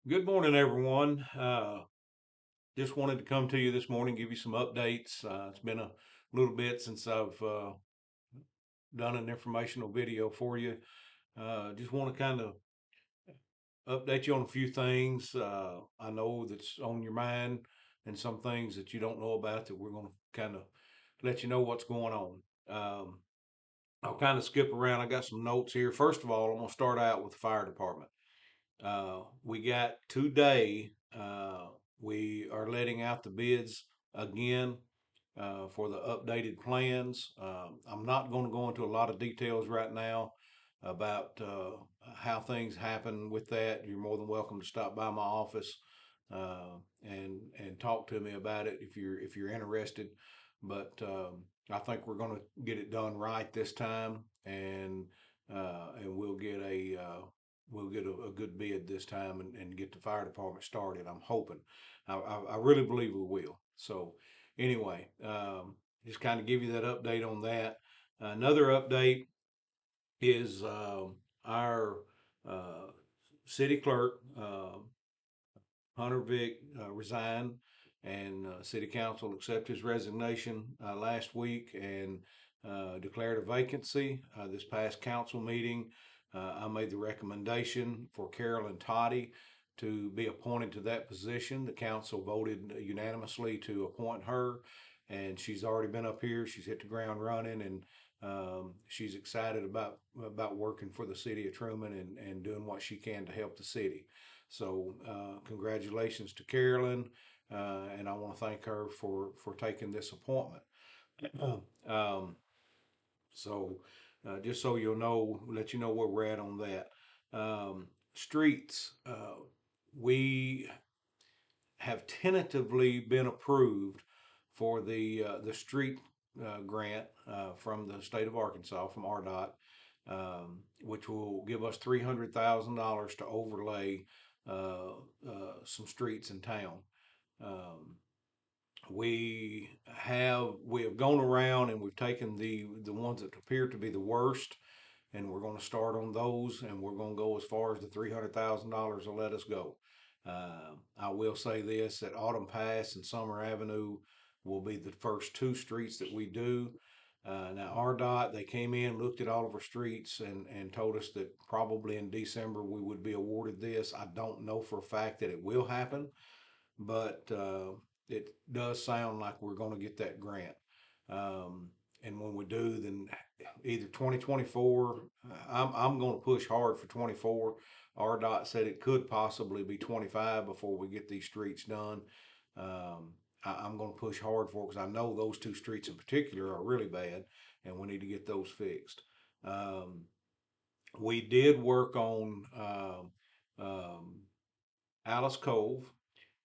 Good morning, everyone. Just wanted to come to you this morning, give you some updates. It's been a little bit since I've done an informational video for you. Just want to kind of update you on a few things. I know that's on your mind and some things that you don't know about that we're going to kind of let you know what's going on. Um, I'll kind of skip around. I got some notes here. First of all, I'm going to start out with the fire department. We got today, we are letting out the bids again for the updated plans. I'm not going to go into a lot of details right now about how things happen with that. You're more than welcome to stop by my office and talk to me about it if you're interested. But I think we're going to get it done right this time, and we'll get a good bid this time and get the fire department started. I'm hoping. I really believe we will. So anyway, just kind of give you that update on that. Another update is our uh, city clerk, Hunter Vick, resigned, and city council accepted his resignation last week and declared a vacancy. This past council meeting, I made the recommendation for Carolyn Toddy to be appointed to that position. The council voted unanimously to appoint her, and she's already been up here. She's hit the ground running, and she's excited about working for the city of Truman and doing what she can to help the city. So congratulations to Carolyn, and I want to thank her for taking this appointment. um, so just so you'll know, let you know where we're at on that. Streets, we have tentatively been approved for the street grant from the state of Arkansas from RDOT, which will give us $300,000 to overlay some streets in town. Um, we have gone around and we've taken the ones that appear to be the worst, and we're going to start on those, and we're going to go as far as the $300,000 will let us go. I will say this: that Autumn Pass and Summer Avenue will be the first two streets that we do. Now, RDOT, they came in, looked at all of our streets, and told us that probably in December we would be awarded this. I don't know for a fact that it will happen, but it does sound like we're going to get that grant. Um, and when we do, then either 2024, I'm going to push hard for 24. RDOT said it could possibly be 25 before we get these streets done. I'm going to push hard for it because I know those two streets in particular are really bad, and we need to get those fixed. Um, we did work on Alice Cove,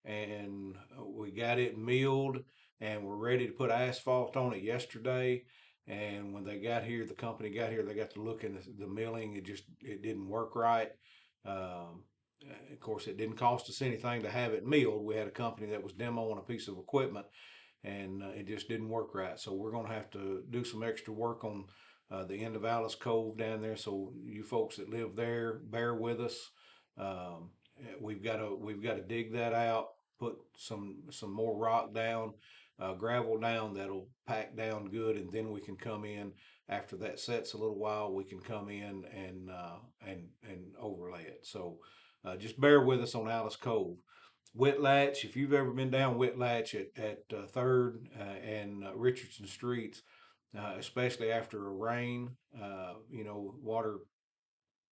and we got it milled, and we're ready to put asphalt on it yesterday. And when they got here, the company got here, they got to look at the milling. It didn't work right. Um, of course, it didn't cost us anything to have it milled. We had a company that was demoing a piece of equipment, and it just didn't work right. So we're going to have to do some extra work on the end of Alice Cove down there. So you folks that live there, bear with us. Um, we've got to dig that out, put some more rock down, gravel down that'll pack down good, and then we can come in after that sets a little while. We can come in and overlay it. So just bear with us on Alice Cove. Whitlatch, if you've ever been down Whitlatch at Third and Richardson Streets, especially after a rain, water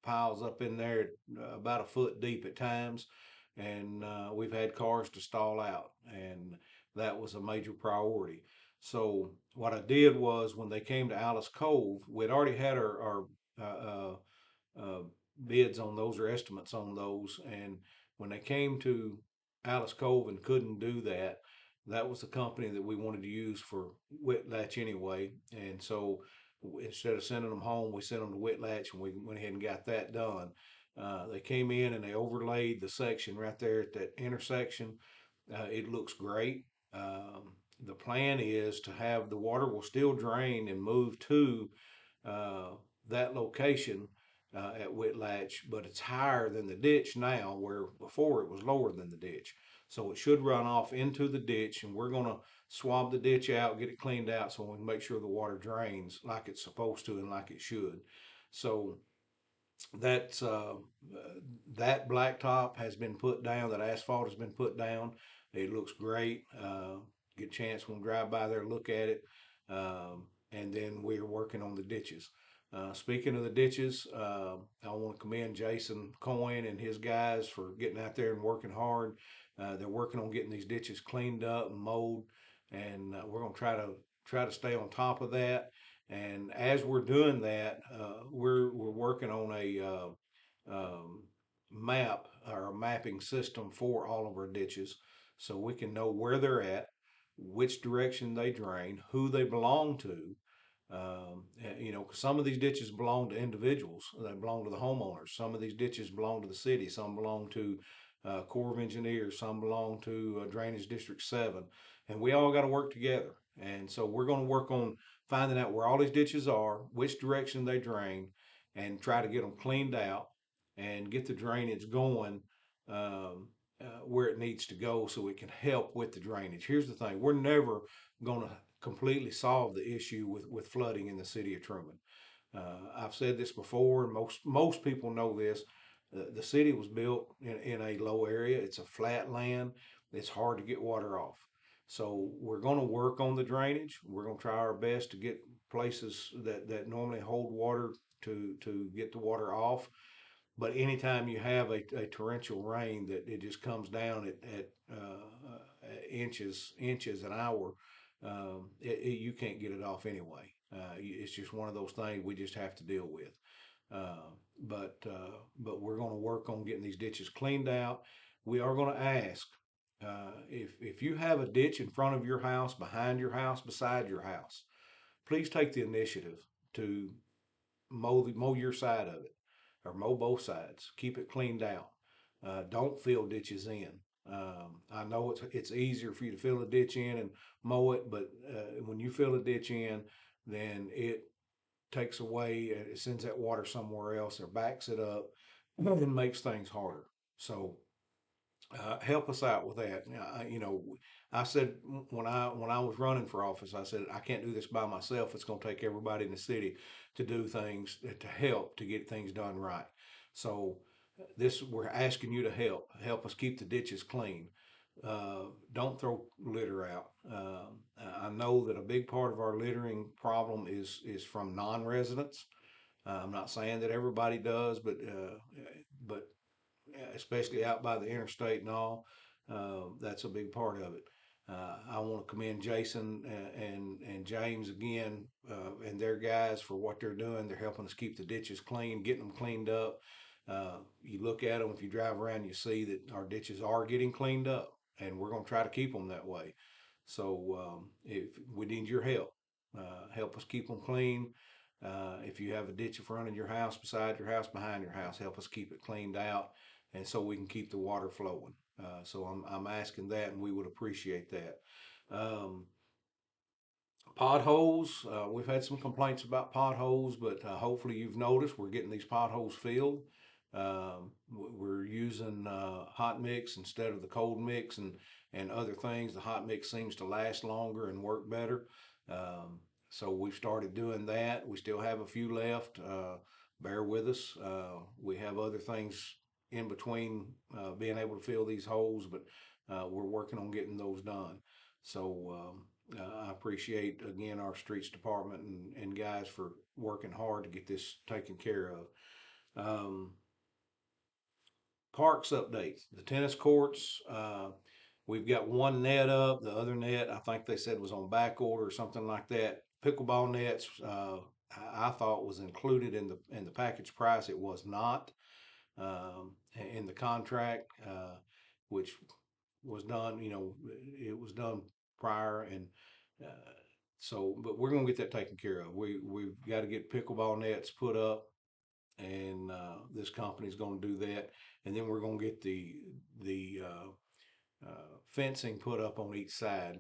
piles up in there about a foot deep at times, and we've had cars to stall out, and that was a major priority. So what I did was when they came to Alice Cove, we'd already had our uh, uh, bids on those or estimates on those. And when they came to Alice Cove and couldn't do that, that was the company that we wanted to use for Whitlatch anyway. And so instead of sending them home, we sent them to Whitlatch, and we went ahead and got that done. They came in and they overlaid the section right there at that intersection. It looks great. The plan is to have the water will still drain and move to uh, that location, at Whitlatch, but it's higher than the ditch now, where before it was lower than the ditch. So it should run off into the ditch, and we're gonna swab the ditch out, get it cleaned out, so we can make sure the water drains like it's supposed to and like it should. So that's that blacktop has been put down. That asphalt has been put down. It looks great. Get a chance when we drive by there, look at it, and then we're working on the ditches. Speaking of the ditches, I want to commend Jason Coyne and his guys for getting out there and working hard. They're working on getting these ditches cleaned up and mowed, and we're going to try to stay on top of that. And as we're doing that, we're working on a map or a mapping system for all of our ditches, so we can know where they're at, which direction they drain, who they belong to. You know, 'cause some of these ditches belong to individuals; they belong to the homeowners. Some of these ditches belong to the city. Some belong to Corps of Engineers. Some belong to Drainage District 7, and we all got to work together. And so we're going to work on finding out where all these ditches are, which direction they drain, and try to get them cleaned out and get the drainage going where it needs to go so it can help with the drainage. Here's the thing: we're never going to completely solve the issue with flooding in the city of Trumann. I've said this before, and most people know this. The city was built in a low area. It's a flat land. It's hard to get water off. So we're going to work on the drainage. We're going to try our best to get places that normally hold water to get the water off. But anytime you have a torrential rain that it just comes down inches an hour, you can't get it off anyway. It's just one of those things we just have to deal with. Uh, but we're going to work on getting these ditches cleaned out. We are going to ask if you have a ditch in front of your house, behind your house, beside your house, please take the initiative to mow your side of it or mow both sides. Keep it cleaned out. Don't fill ditches in. I know it's easier for you to fill a ditch in and mow it, but when you fill a ditch in, then it takes away, it sends that water somewhere else or backs it up and makes things harder. So help us out with that. You know, I said when I was running for office, I said I can't do this by myself. It's going to take everybody in the city to do things to help to get things done right. So this we're asking you to help us keep the ditches clean. Don't throw litter out. I know that a big part of our littering problem is from non-residents. I'm not saying that everybody does, but especially out by the interstate and all. That's a big part of it. I want to commend Jason and James again and their guys for what they're doing. They're helping us keep the ditches clean, getting them cleaned up. You look at them, if you drive around, you see that our ditches are getting cleaned up, and we're going to try to keep them that way. So if we need your help, help us keep them clean. If you have a ditch in front of your house, beside your house, behind your house, help us keep it cleaned out, and so we can keep the water flowing. So I'm asking that, and we would appreciate that. Um, Potholes, we've had some complaints about potholes, but hopefully you've noticed we're getting these potholes filled. We're using hot mix instead of the cold mix and other things. The hot mix seems to last longer and work better. So we've started doing that. We still have a few left. Bear with us. We have other things in between being able to fill these holes, but we're working on getting those done. So I appreciate again our streets department and guys for working hard to get this taken care of. Parks updates. The tennis courts. We've got one net up. The other net, I think they said was on back order or something like that. Pickleball nets. I thought was included in the package price. It was not in the contract, which was done. You know, it was done prior, and uh, so. But we're gonna get that taken care of. We've got to get pickleball nets put up, and this company's going to do that, and then we're going to get the fencing put up on each side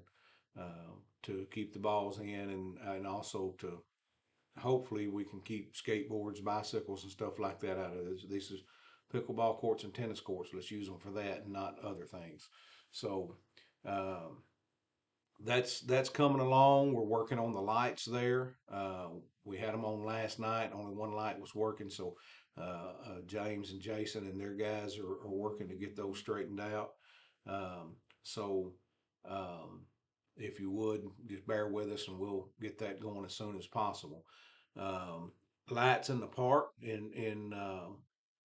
to keep the balls in, and also to hopefully we can keep skateboards, bicycles, and stuff like that out of this. This is pickleball courts and tennis courts. Let's use them for that and not other things. So um, that's coming along. We're working on the lights there. We had them on last night. Only one light was working, so James and Jason and their guys are working to get those straightened out. Um, so um, if you would just bear with us, and we'll get that going as soon as possible. Um, Lights in the park in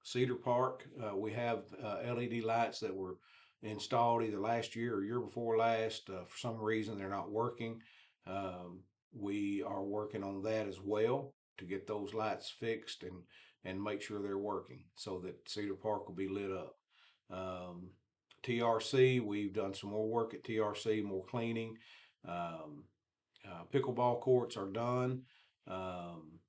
Cedar Park. We have LED lights that were installed either last year or year before last. For some reason, they're not working. Um, we are working on that as well to get those lights fixed and make sure they're working so that Cedar Park will be lit up. Um, TRC, we've done some more work at TRC, more cleaning. Um, Pickleball courts are done. Um,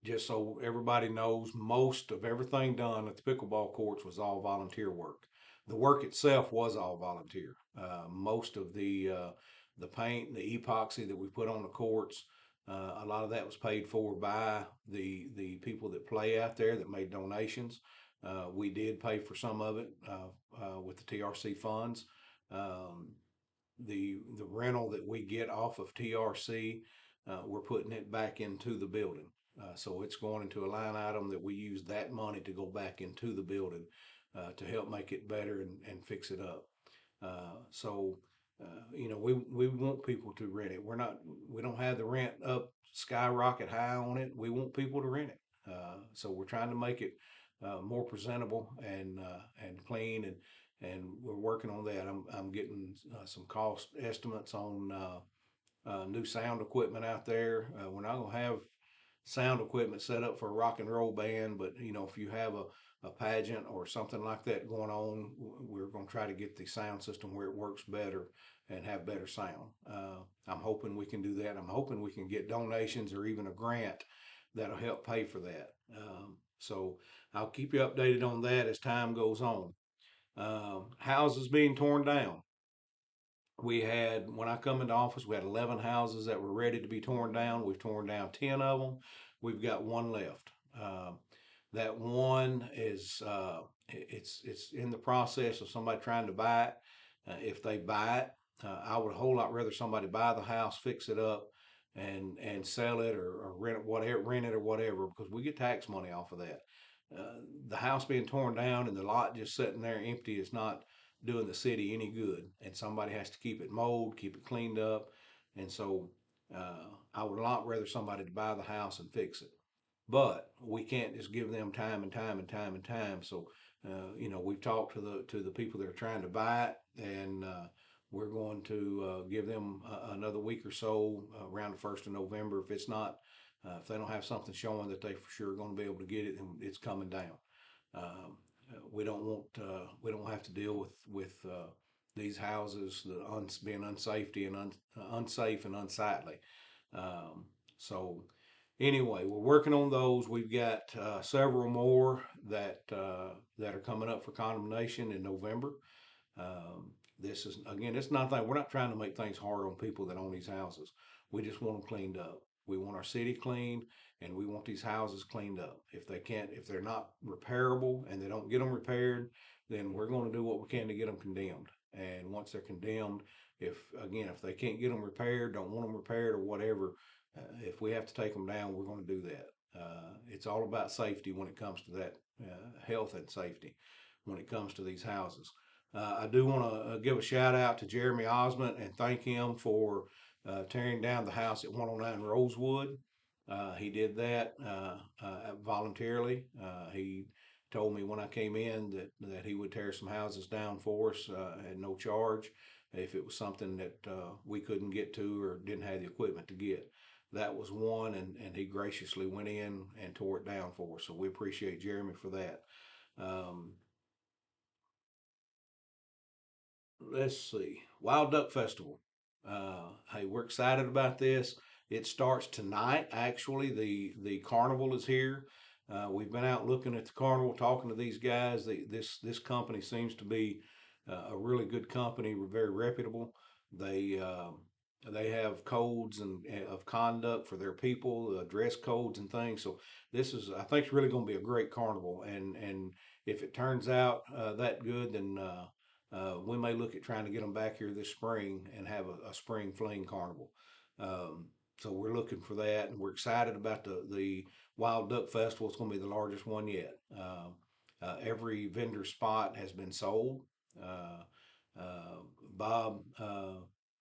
just so everybody knows, most of everything done at the pickleball courts was all volunteer work. The work itself was all volunteer. Most of the paint and the epoxy that we put on the courts, a lot of that was paid for by the people that play out there that made donations. We did pay for some of it with the TRC funds. Um, the rental that we get off of TRC, we're putting it back into the building. So it's going into a line item that we use that money to go back into the building to help make it better and fix it up. So we want people to rent it. We don't have the rent up skyrocket high on it. We want people to rent it. So we're trying to make it more presentable and clean, and we're working on that. I'm getting some cost estimates on new sound equipment out there. We're not gonna have sound equipment set up for a rock and roll band, but if you have a pageant or something like that going on, we're going to try to get the sound system where it works better and have better sound. I'm hoping we can do that. I'm hoping we can get donations or even a grant that'll help pay for that. So I'll keep you updated on that as time goes on. Houses being torn down. When I come into office, we had 11 houses that were ready to be torn down. We've torn down 10 of them. We've got one left. That one is it's in the process of somebody trying to buy it. If they buy it, I would a whole lot rather somebody buy the house, fix it up, and sell it or rent it or whatever, because we get tax money off of that. The house being torn down and the lot just sitting there empty is not doing the city any good, and somebody has to keep it mowed, keep it cleaned up, and so I would a lot rather somebody to buy the house and fix it. But we can't just give them time and time and time and time. So we've talked to the people that are trying to buy it, and we're going to give them another week or so around the 1st of November. If they don't have something showing that they for sure are going to be able to get it, then it's coming down. We don't have to deal with these houses being unsafety and unsafe and unsightly. So anyway, we're working on those. We've got several more that are coming up for condemnation in November. This is again, it's not that we're not trying to make things hard on people that own these houses. We just want them cleaned up. We want our city cleaned, and we want these houses cleaned up. If they're not repairable and they don't get them repaired, then we're going to do what we can to get them condemned. And once they're condemned, if they can't get them repaired, don't want them repaired or whatever, if we have to take them down, we're going to do that. It's all about safety when it comes to that, health and safety when it comes to these houses. I do want to give a shout out to Jeremy Osmond and thank him for tearing down the house at 109 Rosewood. He did that voluntarily. He told me when I came in that he would tear some houses down for us at no charge if it was something that we couldn't get to or didn't have the equipment to get. That was one, and he graciously went in and tore it down for us. So we appreciate Jeremy for that. Um, let's see, Wild Duck Festival. Hey, we're excited about this. It starts tonight. Actually, the carnival is here. We've been out looking at the carnival, talking to these guys. This company seems to be a really good company, very reputable. They they have codes and of conduct for their people, dress codes and things. So this is, I think, it's really going to be a great carnival. And if it turns out that good, then we may look at trying to get them back here this spring and have a spring fling carnival. Um, so we're looking for that, and we're excited about the Wild Duck Festival. It's going to be the largest one yet. Every vendor spot has been sold. Uh, Bob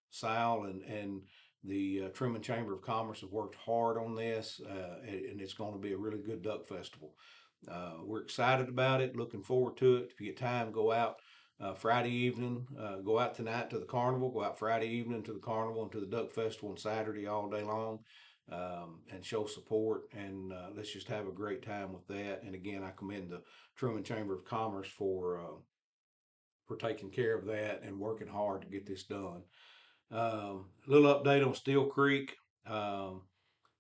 Sal and the Truman Chamber of Commerce have worked hard on this, and it's going to be a really good duck festival. We're excited about it, looking forward to it. If you get time, go out Friday evening, go out tonight to the carnival, go out Friday evening to the carnival and to the duck festival on Saturday all day long. And show support, and let's just have a great time with that. And again, I commend the Truman Chamber of Commerce for taking care of that and working hard to get this done. A little update on Steel Creek. Um,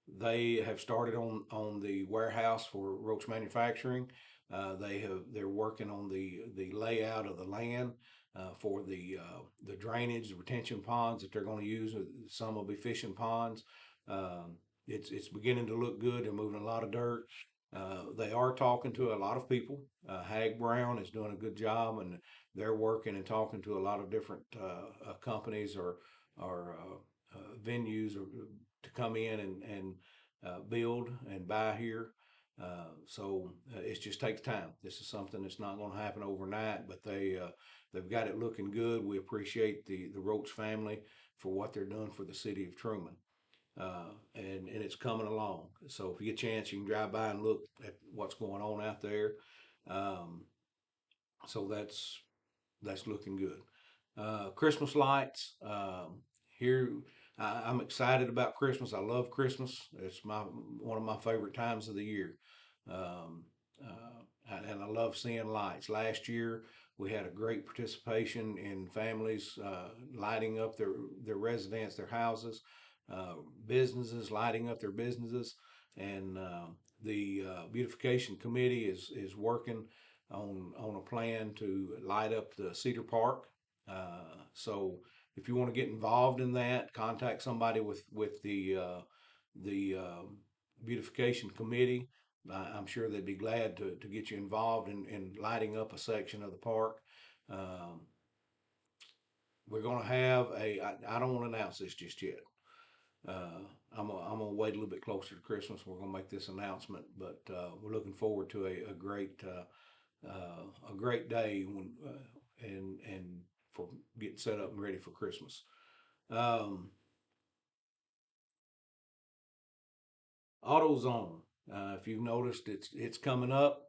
they have started on the warehouse for Roach Manufacturing. They're working on the layout of the land for the drainage, the retention ponds that they're going to use. Some will be fishing ponds. It's beginning to look good. They're moving a lot of dirt. They are talking to a lot of people. Hag Brown is doing a good job, and they're working and talking to a lot of different companies or venues to come in and build and buy here. It just takes time. This is something that's not going to happen overnight, but they've got it looking good. We appreciate the Roach family for what they're doing for the city of Truman. And it's coming along. So if you get a chance, you can drive by and look at what's going on out there. Um, so that's looking good. Christmas lights. Here, I'm excited about Christmas. I love Christmas. It's my one of my favorite times of the year. Um, and I love seeing lights. Last year, we had a great participation in families lighting up their residence, their houses, uh, businesses lighting up their businesses, and the beautification committee is working on a plan to light up the Cedar Park. So if you want to get involved in that, contact somebody with the beautification committee. I'm sure they'd be glad to get you involved in lighting up a section of the park. Um, we're going to have I don't want to announce this just yet. Uh, I'm gonna wait a little bit closer to Christmas. We're gonna make this announcement, but we're looking forward to a great day and for getting set up and ready for Christmas. Um, AutoZone. If you've noticed, it's coming up.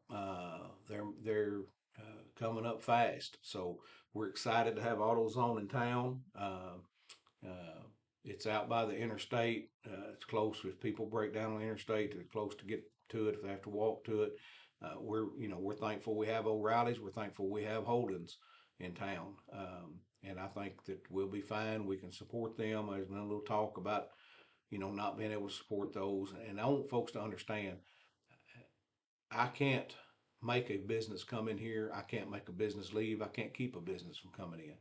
They're coming up fast. So we're excited to have AutoZone in town. Uh, it's out by the interstate. It's close. If people break down on the interstate, they're close to get to it. If they have to walk to it, we're thankful we have O'Reilly's. We're thankful we have Holden's in town. And I think that we'll be fine. We can support them. There's been a little talk about not being able to support those. And I want folks to understand I can't make a business come in here. I can't make a business leave. I can't keep a business from coming in.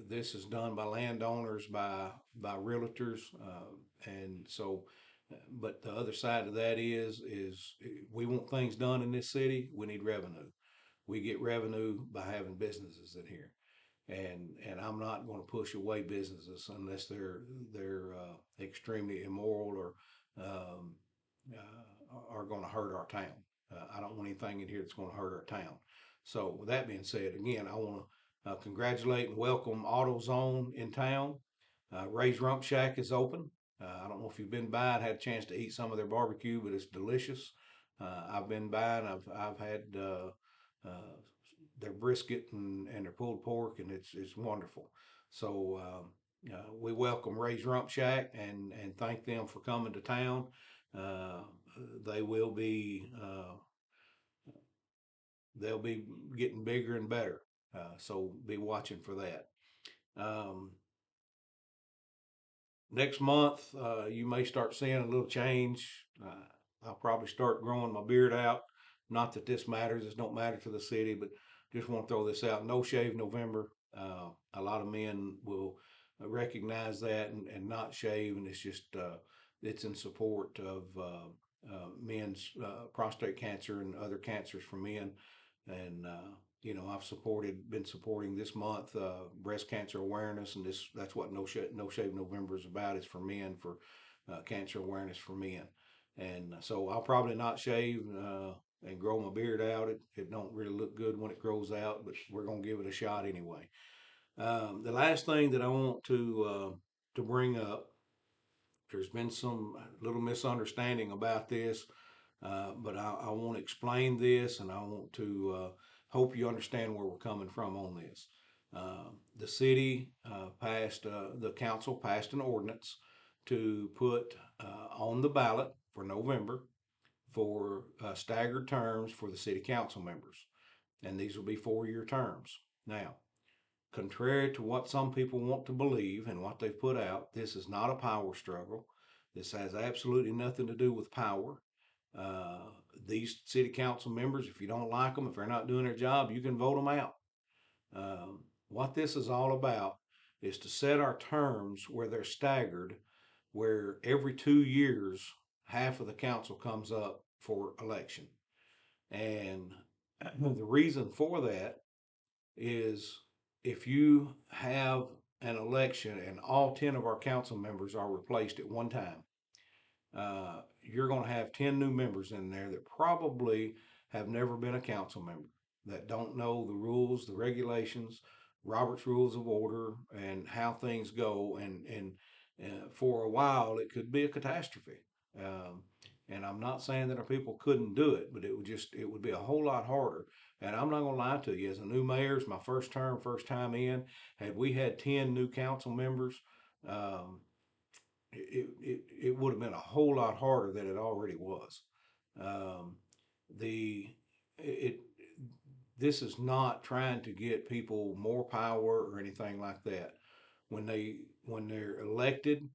This is done by landowners, by realtors, and so. But the other side of that is we want things done in this city. We need revenue. We get revenue by having businesses in here, and I'm not going to push away businesses unless they're extremely immoral or um, are going to hurt our town. I don't want anything in here that's going to hurt our town. So with that being said, again, I want to congratulate and welcome AutoZone in town. Ray's Rump Shack is open. I don't know if you've been by and had a chance to eat some of their barbecue, but it's delicious. I've been by and I've had uh, their brisket and their pulled pork, and it's wonderful. So we welcome Ray's Rump Shack and thank them for coming to town. Uh, they will be they'll be getting bigger and better. So be watching for that. Um, Next month, you may start seeing a little change. I'll probably start growing my beard out. Not that this matters, this don't matter to the city, but just want to throw this out. No shave November. A lot of men will recognize that and not shave, and it's just it's in support of men's prostate cancer and other cancers for men. And I've been supporting this month breast cancer awareness, and that's what No Shave November is about. It's for men, for cancer awareness for men. And so I'll probably not shave and grow my beard out. It don't really look good when it grows out, but we're gonna give it a shot anyway. The last thing that I want to bring up, there's been some little misunderstanding about this, but I want to explain this, and I want to hope you understand where we're coming from on this. The city the council passed an ordinance to put on the ballot for November for staggered terms for the city council members, and these will be 4-year terms. Now, contrary to what some people want to believe and what they've put out, this is not a power struggle. This has absolutely nothing to do with power. Uh, these city council members, if you don't like them, if they're not doing their job, you can vote them out. What this is all about is to set our terms where they're staggered, where every 2 years, half of the council comes up for election. And the reason for that is if you have an election and all 10 of our council members are replaced at one time, you're going to have 10 new members in there that probably have never been a council member, that don't know the rules, the regulations, Robert's Rules of Order, and how things go. And for a while, it could be a catastrophe. Um, and I'm not saying that our people couldn't do it, but it would be a whole lot harder. And I'm not going to lie to you, as a new mayor, it's my first term, first time in. Had we had 10 new council members, um, it would have been a whole lot harder than it already was. Um, the it This is not trying to get people more power or anything like that. When they're elected,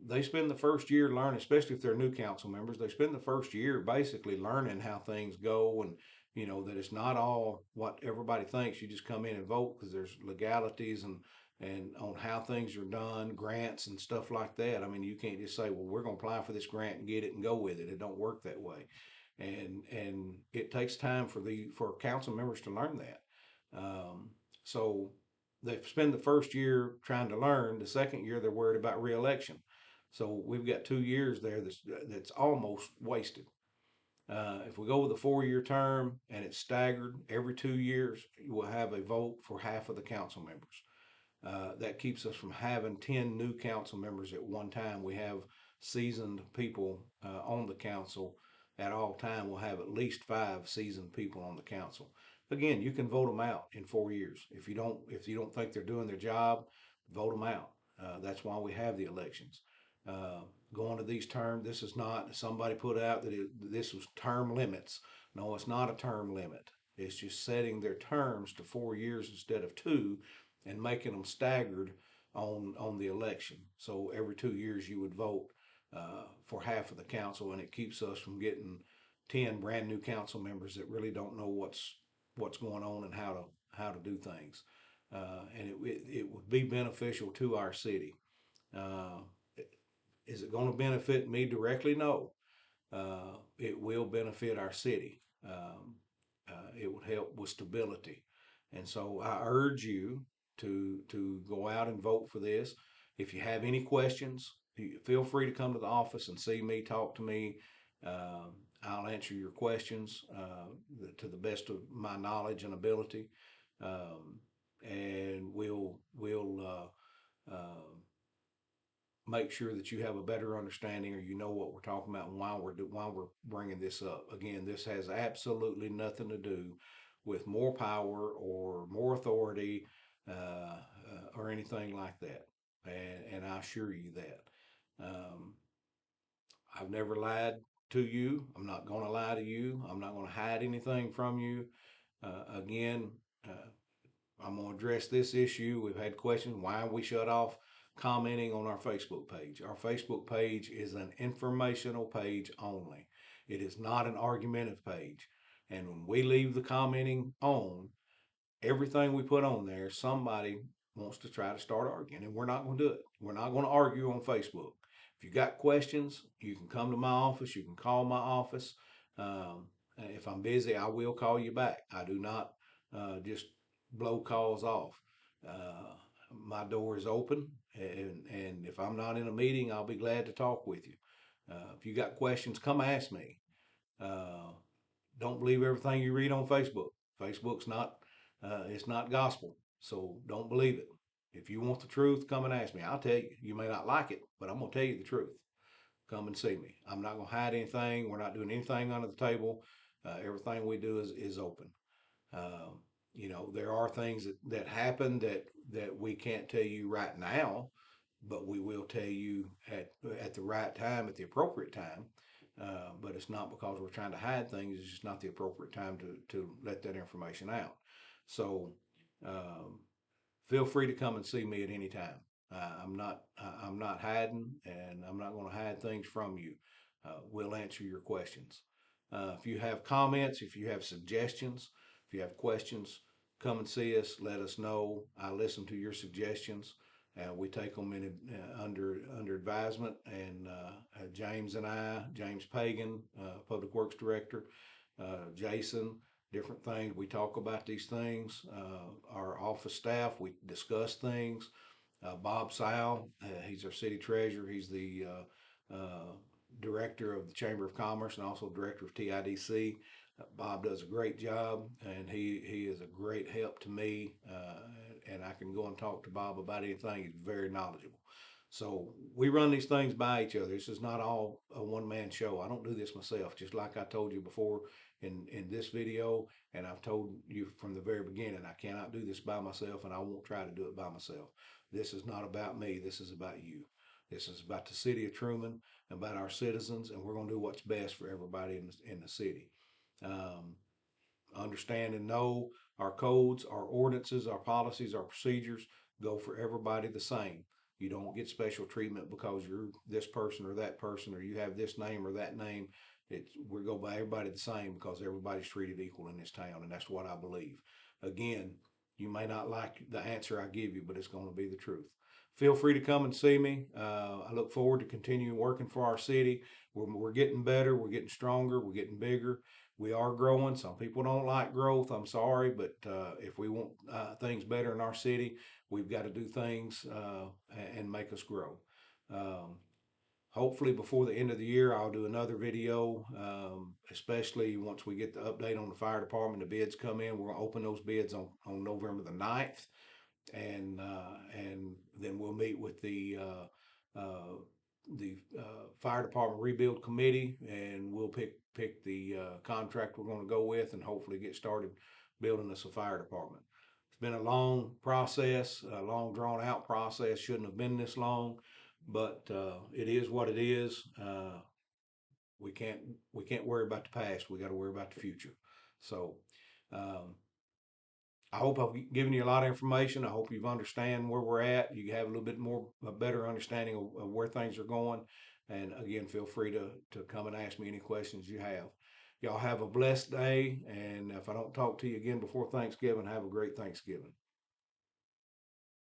they spend the first year learning, especially if they're new council members, they spend the first year basically learning how things go, and that it's not all what everybody thinks. You just come in and vote, because there's legalities and on how things are done, grants and stuff like that. I mean, you can't just say, well, we're going to apply for this grant and get it and go with it. It don't work that way. And it takes time for council members to learn that. So they spend the first year trying to learn. The second year they're worried about reelection. So we've got 2 years there that's almost wasted. If we go with a 4-year term and it's staggered every 2 years, you will have a vote for half of the council members. That keeps us from having 10 new council members at one time. We have seasoned people on the council at all time. We'll have at least 5 seasoned people on the council. Again, you can vote them out in 4 years. If you don't think they're doing their job, vote them out. That's why we have the elections. Uh, Going to these terms, this is not, somebody put out that this was term limits. No, it's not a term limit. It's just setting their terms to 4 years instead of two, and making them staggered on the election. So every 2 years you would vote for half of the council, and it keeps us from getting 10 brand new council members that really don't know what's going on and how to do things. And it would be beneficial to our city. Uh, is it going to benefit me directly? No. It will benefit our city. It would help with stability. And so I urge you to go out and vote for this. If you have any questions, feel free to come to the office and see me, talk to me. I'll answer your questions to the best of my knowledge and ability. And we'll make sure that you have a better understanding, or you know what we're talking about and why we're bringing this up. Again, this has absolutely nothing to do with more power or more authority or anything like that. And I assure you that. Um, I've never lied to you. I'm not going to lie to you. I'm not going to hide anything from you. Again, I'm going to address this issue. We've had questions why we shut off commenting on our Facebook page. Our Facebook page is an informational page only. It is not an argumentative page. And when we leave the commenting on, everything we put on there, somebody wants to try to start arguing, and we're not going to do it. We're not going to argue on Facebook. If you got questions, you can come to my office. You can call my office. Um, if I'm busy, I will call you back. I do not just blow calls off. Uh, my door is open, and if I'm not in a meeting, I'll be glad to talk with you. If you got questions, come ask me. Uh, don't believe everything you read on Facebook. Facebook's not, it's not gospel. So don't believe it. If you want the truth, come and ask me. I'll tell you. You may not like it, but I'm going to tell you the truth. Come and see me. I'm not going to hide anything. We're not doing anything under the table. Everything we do is open. Um, there are things that happen that we can't tell you right now, but we will tell you at the right time, at the appropriate time. But it's not because we're trying to hide things. It's just not the appropriate time to let that information out. So um, feel free to come and see me at any time. I'm not hiding, and I'm not going to hide things from you. We'll answer your questions. If you have comments, if you have suggestions, if you have questions, come and see us. Let us know. I listen to your suggestions. We take them under advisement. And James and I, James Pagan, Public Works Director, Jason, different things. We talk about these things. Our office staff, we discuss things. Bob Sal, he's our city treasurer. He's the director of the Chamber of Commerce and also director of TIDC. Bob does a great job, and he is a great help to me. And I can go and talk to Bob about anything. He's very knowledgeable. So we run these things by each other. This is not all a one man show. I don't do this myself. Just like I told you before in this video, and I've told you from the very beginning, I cannot do this by myself, and I won't try to do it by myself. This is not about me. This is about you. This is about the city of Trumann, about our citizens, and we're going to do what's best for everybody in the city. Um, Understand and know our codes, our ordinances, our policies, our procedures go for everybody the same. You don't get special treatment because you're this person or that person, or you have this name or that name. We go by everybody the same because everybody's treated equal in this town, and that's what I believe. Again, you may not like the answer I give you, but it's going to be the truth. Feel free to come and see me. I look forward to continuing working for our city. We're getting better. We're getting stronger. We're getting bigger. We are growing. Some people don't like growth. I'm sorry, but if we want things better in our city, we've got to do things and make us grow. Um, Hopefully before the end of the year, I'll do another video, especially once we get the update on the fire department. The bids come in. We're going to open those bids on November the 9th, and then we'll meet with the fire department rebuild committee, and we'll pick the contract we're going to go with, and hopefully get started building us a fire department. It's been a long process, a long drawn out process. Shouldn't have been this long, but it is what it is. We can't worry about the past. We got to worry about the future. So. Um, I hope I've given you a lot of information. I hope you've understand where we're at. You have a little bit more, a better understanding of where things are going. And again, feel free to come and ask me any questions you have. Y'all have a blessed day. And if I don't talk to you again before Thanksgiving, have a great Thanksgiving.